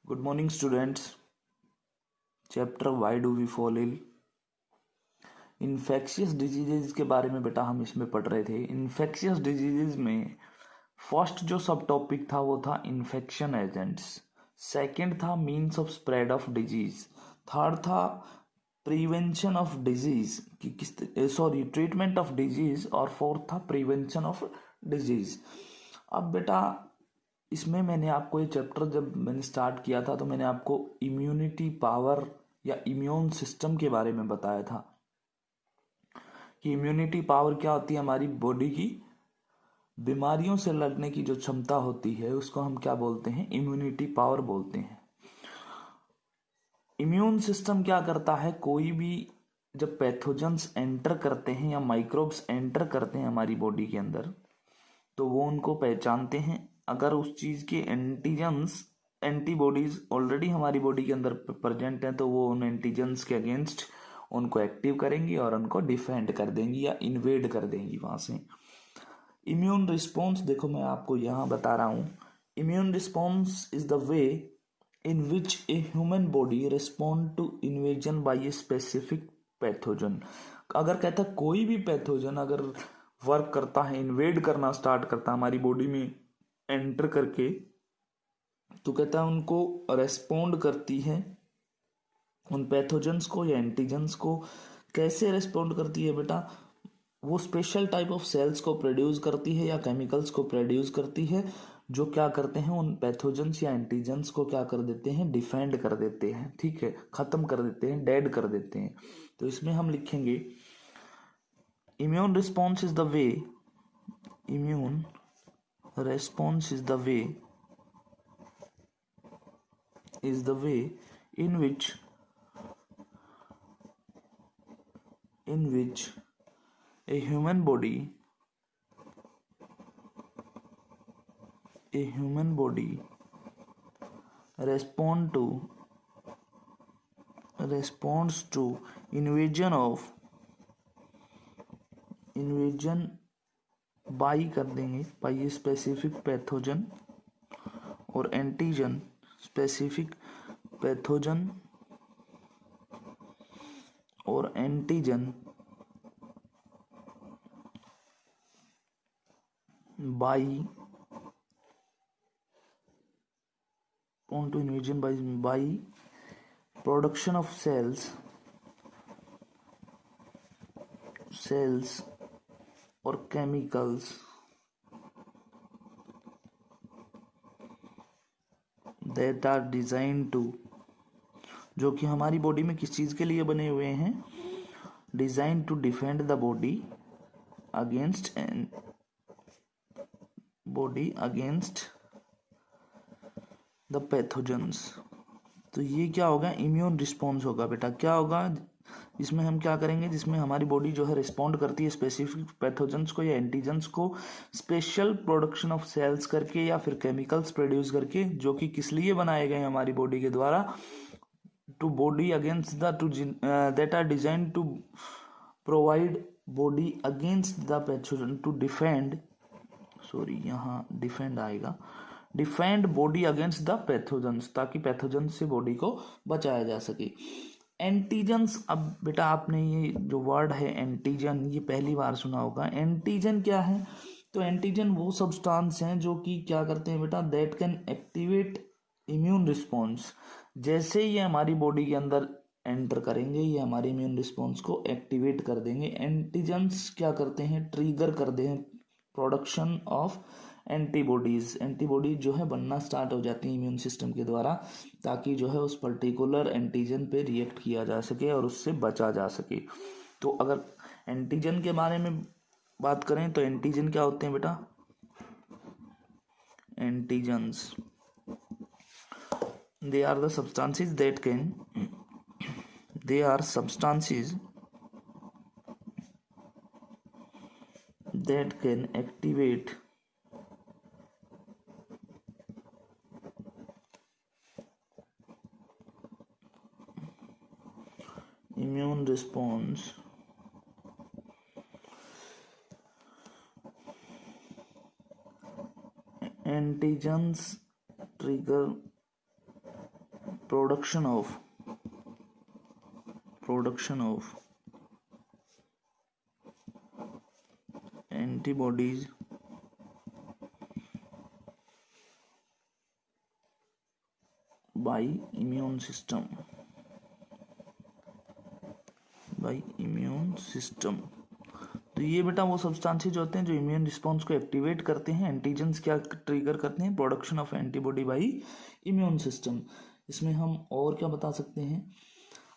Good morning students. Chapter why do we fall ill, infectious diseases के बारे में बेटा हम इसमें पढ़ रहे थे। इन्फेक्शियस डिजीजेज में फर्स्ट जो सब टॉपिक था वो था इन्फेक्शन एजेंट्स, सेकंड था means of spread of disease, third था प्रिवेंशन ऑफ डिजीज कि किस ट्रीटमेंट ऑफ डिजीज, और फोर्थ था प्रिवेंशन ऑफ डिजीज। अब बेटा इसमें मैंने आपको ये चैप्टर जब मैंने स्टार्ट किया था तो मैंने आपको इम्यूनिटी पावर या इम्यून सिस्टम के बारे में बताया था कि इम्यूनिटी पावर क्या होती है। हमारी बॉडी की बीमारियों से लड़ने की जो क्षमता होती है उसको हम क्या बोलते हैं, इम्यूनिटी पावर बोलते हैं। इम्यून सिस्टम क्या करता है, कोई भी जब पैथोजेंस एंटर करते हैं या माइक्रोब्स एंटर करते हैं हमारी बॉडी के अंदर तो वो उनको पहचानते हैं। अगर उस चीज के एंटीजेंस एंटीबॉडीज ऑलरेडी हमारी बॉडी के अंदर प्रेजेंट हैं तो वो उन एंटीजेंस के अगेंस्ट उनको एक्टिव करेंगी और उनको डिफेंड कर देंगी या इन्वेड कर देंगी वहां से। इम्यून रिस्पॉन्स देखो मैं आपको यहाँ बता रहा हूँ, immune response is the way in which a human body respond to invasion by a specific pathogen. अगर कहता कोई भी पैथोजन अगर वर्क करता है, इन्वेड करना स्टार्ट करता है हमारी बॉडी में एंटर करके, तो कहता है उनको रेस्पॉन्ड करती है उन पैथोजेंस को या एंटीजेंस को। कैसे रेस्पॉन्ड करती है बेटा, वो स्पेशल टाइप ऑफ सेल्स को प्रोड्यूस करती है या केमिकल्स को प्रोड्यूस करती है जो क्या करते हैं, उन पैथोजेंस या एंटीजेंस को क्या कर देते हैं, डिफेंड कर देते हैं, ठीक है, खत्म कर देते हैं, डेड कर देते हैं। तो इसमें हम लिखेंगे immune response is the way, immune response is the way in which a human body responds to invasion by कर देंगे बाई स्पेसिफिक पैथोजन और एंटीजन स्पेसिफिक पैथोजन और antigen by on to invasion by production of cells or chemicals that are designed to, जो कि हमारी body में किस चीज के लिए बने हुए हैं, design to defend the body against the pathogens. तो ये क्या होगा, इम्यून रिस्पॉन्स होगा बेटा। क्या होगा इसमें हम क्या करेंगे, जिसमें हमारी बॉडी जो है रिस्पॉन्ड करती है स्पेसिफिक पैथोजेंस को या एंटीजेंस को स्पेशल प्रोडक्शन ऑफ सेल्स करके या फिर केमिकल्स प्रोड्यूस करके, जो कि किस लिए बनाए गए हमारी बॉडी के द्वारा, to body against that are design to provide body against the pathogen to defend, यहाँ डिफेंड आएगा, defend body against the pathogens, ताकि पैथोजेंस से बॉडी को बचाया जा सके। एंटीजेंस, अब बेटा आपने ये जो वर्ड है एंटीजन ये पहली बार सुना होगा। एंटीजन क्या है, तो एंटीजन वो सब्सटेंस हैं जो कि क्या करते हैं बेटा, that can activate immune response. जैसे ये हमारी बॉडी के अंदर एंटर करेंगे ये हमारे इम्यून रिस्पॉन्स को एक्टिवेट कर देंगे। एंटीजेंस क्या करते हैं, ट्रिगर कर दें प्रोडक्शन ऑफ एंटीबॉडीज जो है बनना स्टार्ट हो जाती है इम्यून सिस्टम के द्वारा, ताकि जो है उस पर्टिकुलर एंटीजन पे रिएक्ट किया जा सके और उससे बचा जा सके। तो अगर एंटीजन के बारे में बात करें तो एंटीजन क्या होते हैं बेटा, antigens they are the substances that can activate immune response antigens trigger production of antibodies by immune system. तो ये बेटा वो सब्सटेंसेज होते हैं जो इम्यून रिस्पॉन्स को एक्टिवेट करते हैं। एंटीजेंस क्या ट्रिगर करते हैं? Production of antibody bye immune system. इसमें हम और क्या बता सकते हैं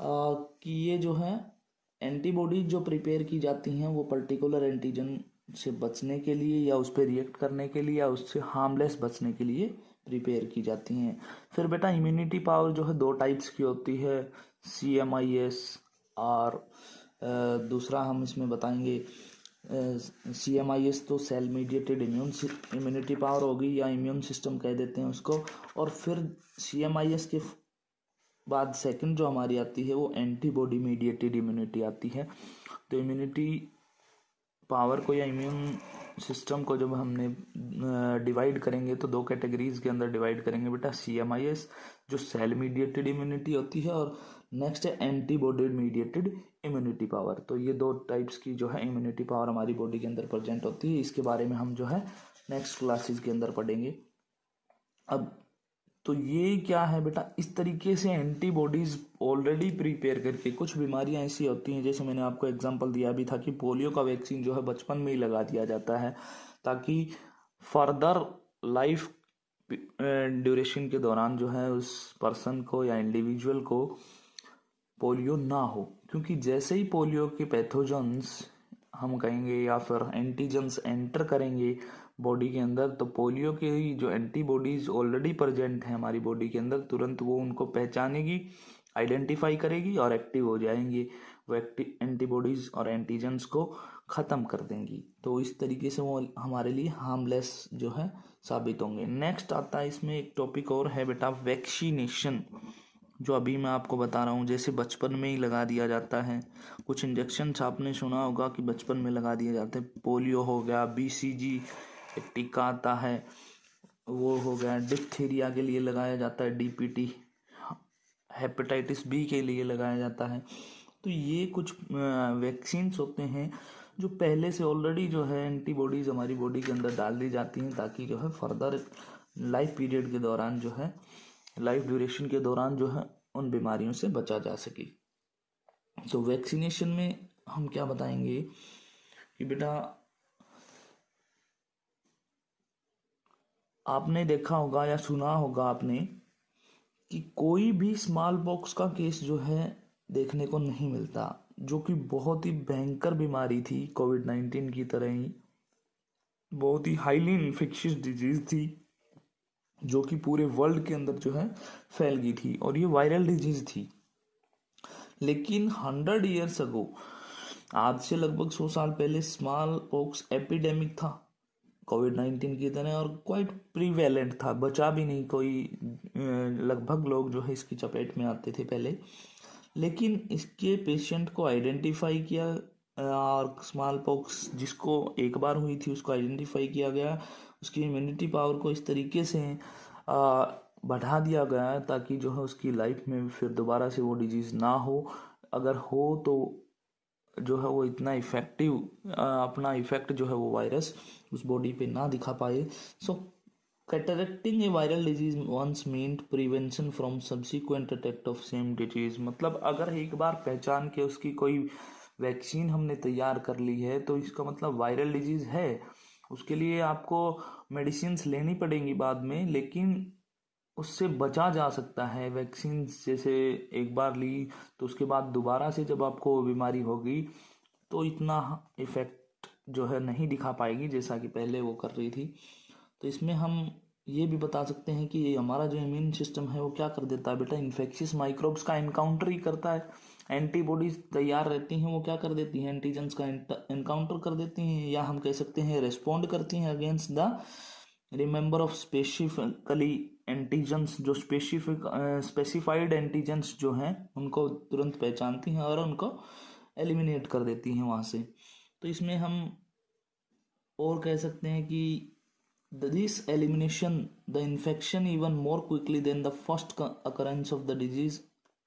कि ये जो है एंटीबॉडी जो प्रिपेयर की जाती हैं वो पर्टिकुलर एंटीजन से बचने के लिए या उस पर रिएक्ट करने के लिए या उससे हार्मलेस बचने के लिए प्रिपेयर की जाती हैं। फिर बेटा इम्यूनिटी पावर जो है दो टाइप्स की होती है, CMIS और दूसरा हम इसमें बताएंगे CMIS तो सेल मीडिएटेड इम्यूनिटी पावर होगी या इम्यून सिस्टम कह देते हैं उसको। और फिर CMIS के बाद सेकंड जो हमारी आती है वो एंटीबॉडी मीडिएटेड इम्यूनिटी आती है। तो इम्यूनिटी पावर को या इम्यून सिस्टम को जब हमने डिवाइड करेंगे तो दो कैटेगरीज के अंदर डिवाइड करेंगे बेटा। CMIS जो सेल मीडिएटेड इम्यूनिटी होती है और नेक्स्ट है एंटीबॉडी मीडिएटेड इम्यूनिटी पावर। तो ये दो टाइप्स की जो है इम्यूनिटी पावर हमारी बॉडी के अंदर प्रेजेंट होती है। इसके बारे में हम जो है नेक्स्ट क्लासेस के अंदर पढ़ेंगे। अब तो ये क्या है बेटा, इस तरीके से एंटीबॉडीज ऑलरेडी प्रिपेयर करके कुछ बीमारियां ऐसी होती हैं, जैसे मैंने आपको एग्जांपल दिया भी था कि पोलियो का वैक्सीन जो है बचपन में ही लगा दिया जाता है ताकि फर्दर लाइफ ड्यूरेशन के दौरान जो है उस पर्सन को या इंडिविजुअल को पोलियो ना हो। क्योंकि जैसे ही पोलियो के पैथोजेंस हम कहेंगे या फिर एंटीजेंस एंटर करेंगे बॉडी के अंदर, तो पोलियो के जो एंटीबॉडीज ऑलरेडी प्रेजेंट है हमारी बॉडी के अंदर तुरंत वो उनको पहचानेगी, आइडेंटिफाई करेगी और एक्टिव हो जाएंगी। वो एंटीबॉडीज और एंटीजेंस को ख़त्म कर देंगी। तो इस तरीके से वो हमारे लिए हार्मलेस जो है साबित होंगे। नेक्स्ट आता है इसमें एक टॉपिक और है बेटा वैक्सीनेशन, जो अभी मैं आपको बता रहा हूँ। जैसे बचपन में ही लगा दिया जाता है कुछ इंजेक्शन, आपने सुना होगा कि बचपन में लगा दिए जाते हैं। पोलियो हो गया, BCG एक टीका आता है वो हो गया, डिप्थीरिया के लिए लगाया जाता है DPT, हेपेटाइटिस B के लिए लगाया जाता है। तो ये कुछ वैक्सीन्स होते हैं जो पहले से ऑलरेडी जो है एंटीबॉडीज हमारी बॉडी के अंदर डाल दी जाती हैं ताकि जो है फर्दर लाइफ पीरियड के दौरान जो है लाइफ ड्यूरेशन के दौरान जो है उन बीमारियों से बचा जा सके। तो वैक्सीनेशन में हम क्या बताएंगे कि बेटा आपने देखा होगा या सुना होगा आपने कि कोई भी स्मॉल पॉक्स का केस जो है देखने को नहीं मिलता, जो कि बहुत ही भयंकर बीमारी थी, कोविड-19 की तरह ही बहुत ही हाईली इन्फेक्शियस डिजीज थी जो कि पूरे वर्ल्ड के अंदर जो है फैल गई थी और ये वायरल डिजीज थी। लेकिन 100 ईयर्स अगो, आज से लगभग 100 साल पहले स्मॉल पॉक्स एपिडेमिक था कोविड-19 की तरह और क्वाइट प्रीवेलेंट था, बचा भी नहीं कोई, लगभग लोग जो है इसकी चपेट में आते थे पहले। लेकिन इसके पेशेंट को आइडेंटिफाई किया और स्मॉल पॉक्स जिसको एक बार हुई थी उसको आइडेंटिफाई किया गया, उसकी इम्यूनिटी पावर को इस तरीके से बढ़ा दिया गया ताकि जो है उसकी लाइफ में फिर दोबारा से वो डिजीज़ ना हो, अगर हो तो जो है वो इतना इफेक्टिव अपना इफेक्ट जो है वो वायरस उस बॉडी पे ना दिखा पाए। So contracting a viral disease once meant prevention from subsequent attack of same disease. मतलब अगर एक बार पहचान के उसकी कोई वैक्सीन हमने तैयार कर ली है तो इसका मतलब वायरल डिजीज है, उसके लिए आपको मेडिसिन लेनी पड़ेंगी बाद में, लेकिन उससे बचा जा सकता है। वैक्सीन जैसे एक बार ली तो उसके बाद दोबारा से जब आपको बीमारी होगी तो इतना इफेक्ट जो है नहीं दिखा पाएगी जैसा कि पहले वो कर रही थी। तो इसमें हम ये भी बता सकते हैं कि हमारा जो इम्यून सिस्टम है वो क्या कर देता है बेटा, इन्फेक्शियस माइक्रोब्स का एनकाउंटर ही करता है। एंटीबॉडीज तैयार रहती हैं, वो क्या कर देती हैं, एंटीजेंस का एनकाउंटर कर देती हैं, या हम कह सकते हैं रेस्पॉन्ड करती हैं against the remember of specifically antigens. जो स्पेसिफाइड एंटीजेंस जो हैं उनको तुरंत पहचानती हैं और उनको एलिमिनेट कर देती हैं वहाँ से। तो इसमें हम और कह सकते हैं कि This elimination the infection even more quickly than the first occurrence of the disease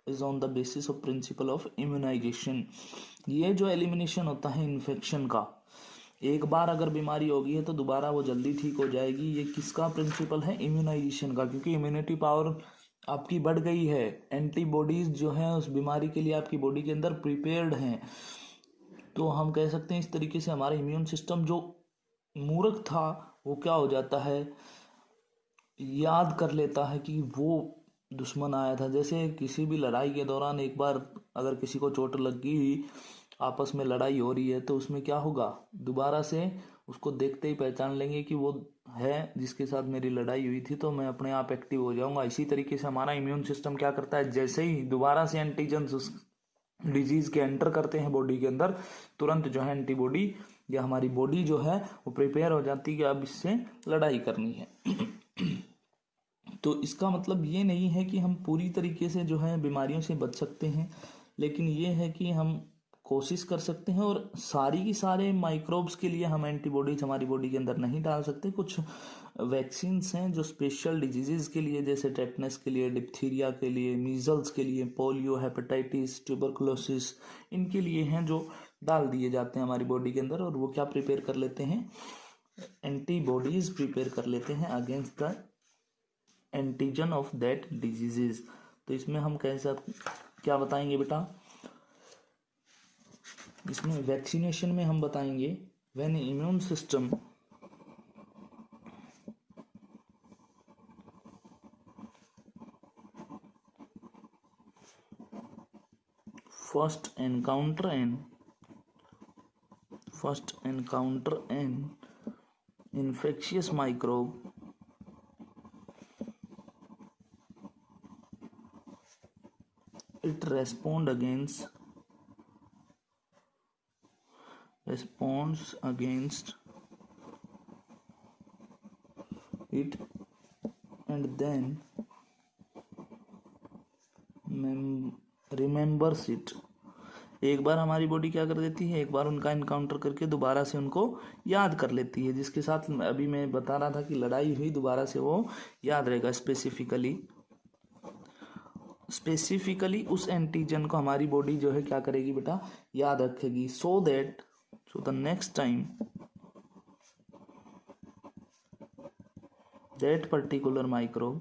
is on the basis of principle of immunization. ये जो एलिमिनेशन होता है इन्फेक्शन का, एक बार अगर बीमारी होगी है तो दोबारा वो जल्दी ठीक हो जाएगी. ये किसका प्रिंसिपल है? इम्यूनाइजेशन का, क्योंकि इम्यूनिटी पावर आपकी बढ़ गई है. एंटीबॉडीज जो है उस बीमारी के लिए आपकी बॉडी के अंदर प्रिपेयर्ड हैं. तो हम कह सकते हैं इस तरीके से हमारा इम्यून सिस्टम जो मूर्ख था वो क्या हो जाता है, याद कर लेता है कि वो दुश्मन आया था. जैसे किसी भी लड़ाई के दौरान एक बार अगर किसी को चोट लग गई, आपस में लड़ाई हो रही है, तो उसमें क्या होगा, दोबारा से उसको देखते ही पहचान लेंगे कि वो है जिसके साथ मेरी लड़ाई हुई थी, तो मैं अपने आप एक्टिव हो जाऊंगा. इसी तरीके से हमारा इम्यून सिस्टम क्या करता है, जैसे ही दोबारा से एंटीजेंस उस डिजीज के एंटर करते हैं बॉडी के अंदर, तुरंत जो है एंटीबॉडी या हमारी बॉडी जो है वो प्रिपेयर हो जाती है कि अब इससे लड़ाई करनी है. तो इसका मतलब ये नहीं है कि हम पूरी तरीके से जो है बीमारियों से बच सकते हैं, लेकिन ये है कि हम कोशिश कर सकते हैं. और सारी की सारे माइक्रोब्स के लिए हम एंटीबॉडीज हमारी बॉडी के अंदर नहीं डाल सकते. कुछ वैक्सीन्स हैं जो स्पेशल डिजीज़ के लिए, जैसे टेटनस के लिए, डिप्थीरिया के लिए, मीजल्स के लिए, पोलियो, हेपेटाइटिस, ट्यूबरकुलोसिस, इनके लिए हैं जो डाल दिए जाते हैं हमारी बॉडी के अंदर. और वो क्या प्रिपेयर कर लेते हैं, एंटीबॉडीज प्रिपेयर कर लेते हैं against the antigen of that diseases. तो इसमें हम कैसा क्या बताएंगे बेटा, इसमें वैक्सीनेशन में हम बताएंगे when immune system first encounter an infectious microbe, it responds against it and then remembers it. एक बार हमारी बॉडी क्या कर देती है, एक बार उनका इनकाउंटर करके दोबारा से उनको याद कर लेती है. जिसके साथ अभी मैं बता रहा था कि लड़ाई हुई, दोबारा से वो याद रहेगा. स्पेसिफिकली उस एंटीजन को हमारी बॉडी जो है क्या करेगी बेटा, याद रखेगी. So the next time that particular microbe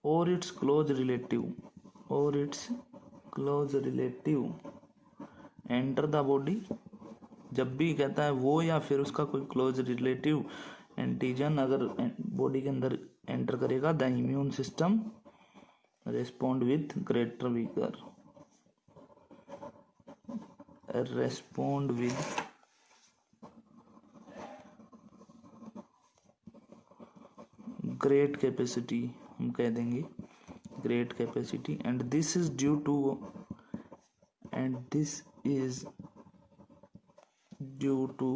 or its close relative enter the body. जब भी कहता है वो या फिर उसका कोई क्लोज रिलेटिव एंटीजन अगर बॉडी के अंदर एंटर करेगा, the immune system respond with greater vigour. Respond with great capacity, हम कह देंगे great capacity. And this is due to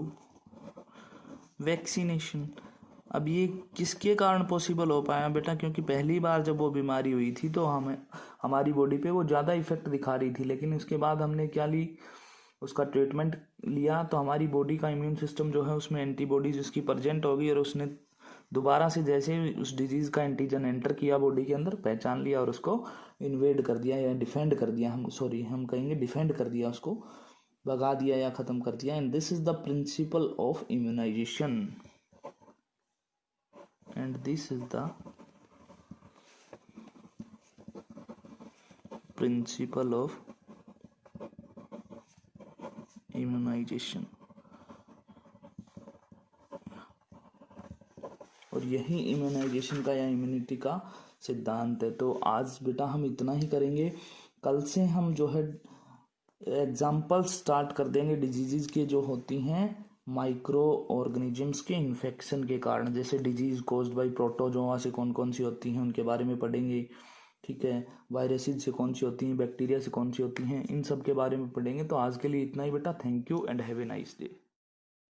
vaccination. अब ये किसके कारण पॉसिबल हो पाया बेटा, क्योंकि पहली बार जब वो बीमारी हुई थी तो हमारी बॉडी पे वो ज़्यादा इफेक्ट दिखा रही थी, लेकिन उसके बाद हमने क्या ली, उसका ट्रीटमेंट लिया, तो हमारी बॉडी का इम्यून सिस्टम जो है उसमें एंटीबॉडीज उसकी प्रेजेंट होगी और उसने दोबारा से जैसे ही उस डिजीज़ का एंटीजन एंटर किया बॉडी के अंदर, पहचान लिया और उसको इन्वेड कर दिया या डिफेंड कर दिया, हम कहेंगे डिफेंड कर दिया, उसको भगा दिया या ख़त्म कर दिया. And this is the principle of immunisation. And this is the principle of immunisation. और यही इम्यूनाइजेशन का या इम्यूनिटी का सिद्धांत है. तो आज बेटा हम इतना ही करेंगे. कल से हम जो है एग्जाम्पल्स स्टार्ट कर देंगे डिजीज़ के जो होती हैं माइक्रो ऑर्गेनिजम्स के इन्फेक्शन के कारण. जैसे डिजीज़ कोज्ड बाय प्रोटोजोआ से कौन कौन सी होती हैं उनके बारे में पढ़ेंगे, ठीक है. वायरसेस से कौन सी होती हैं, बैक्टीरिया से कौन सी होती हैं, इन सब के बारे में पढ़ेंगे. तो आज के लिए इतना ही बेटा. Thank you and have a nice day.